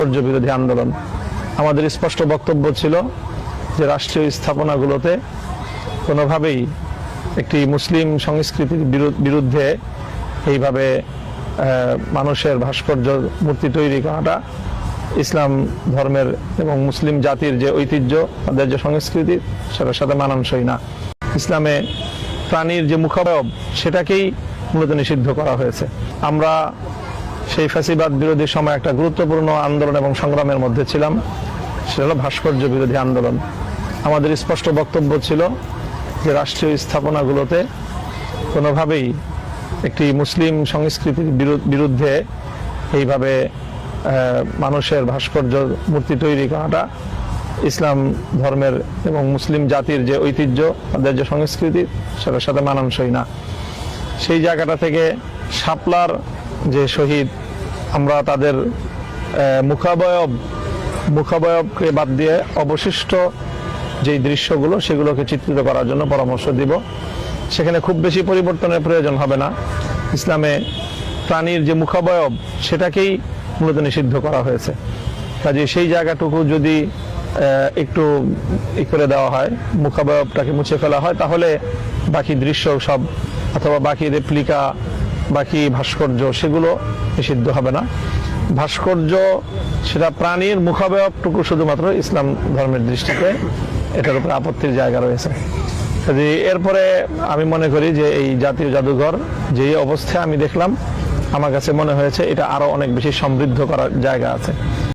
ভাস্কর্য বিরোধী আন্দোলন। আমাদের স্পষ্ট বক্তব্য ছিল যে রাষ্ট্রীয় স্থাপনাগুলোতে কোনোভাবেই একটি মুসলিম সংস্কৃতির বিরুদ্ধে এইভাবে মানুষের ভাস্কর্য মূর্তি তৈরি করাটা ইসলাম ধর্মের এবং মুসলিম জাতির যে ঐতিহ্য, তাদের যে সংস্কৃতি, সেটার সাথে মানানসই না। ইসলামে প্রাণীর যে মুখাবয়ব সেটাকেই মূলত নিষিদ্ধ করা হয়েছে। আমরা সেই ফ্যাসিবাদ বিরোধী সময় একটা গুরুত্বপূর্ণ আন্দোলন এবং সংগ্রামের মধ্যে ছিলাম, সেটা হলো ভাস্কর্য বিরোধী আন্দোলন। আমাদের স্পষ্ট বক্তব্য ছিল যে রাষ্ট্রীয় স্থাপনাগুলোতে কোনোভাবেই একটি মুসলিম সংস্কৃতির বিরুদ্ধে এইভাবে মানুষের ভাস্কর্য মূর্তি তৈরি করাটা ইসলাম ধর্মের এবং মুসলিম জাতির যে ঐতিহ্য, তাদের যে সংস্কৃতি, সেটার সাথে মানানসই না। সেই জায়গাটা থেকে শাপলার যে শহীদ, আমরা তাদের মুখাবয়বকে বাদ দিয়ে অবশিষ্ট যেই দৃশ্যগুলো, সেগুলোকে চিত্রিত করার জন্য পরামর্শ দিব। সেখানে খুব বেশি পরিবর্তনের প্রয়োজন হবে না। ইসলামে প্রাণীর যে মুখাবয়ব সেটাকেই মূলত নিষিদ্ধ করা হয়েছে। কাজে সেই জায়গাটুকু যদি একটু করে দেওয়া হয়, মুখাবয়বটাকে মুছে ফেলা হয়, তাহলে বাকি দৃশ্য সব অথবা বাকি রেপ্লিকা, বাকি ভাস্কর্য সেগুলো নিষিদ্ধ হবে না। ভাস্কর্য সেটা প্রাণীর মুখাবয়বটুকু শুধুমাত্র ইসলাম ধর্মের দৃষ্টিতে এটার উপরে আপত্তির জায়গা রয়েছে। এরপরে আমি মনে করি যে এই জাতীয় জাদুঘর যেই অবস্থায় আমি দেখলাম, আমার কাছে মনে হয়েছে এটা আরো অনেক বেশি সমৃদ্ধ করার জায়গা আছে।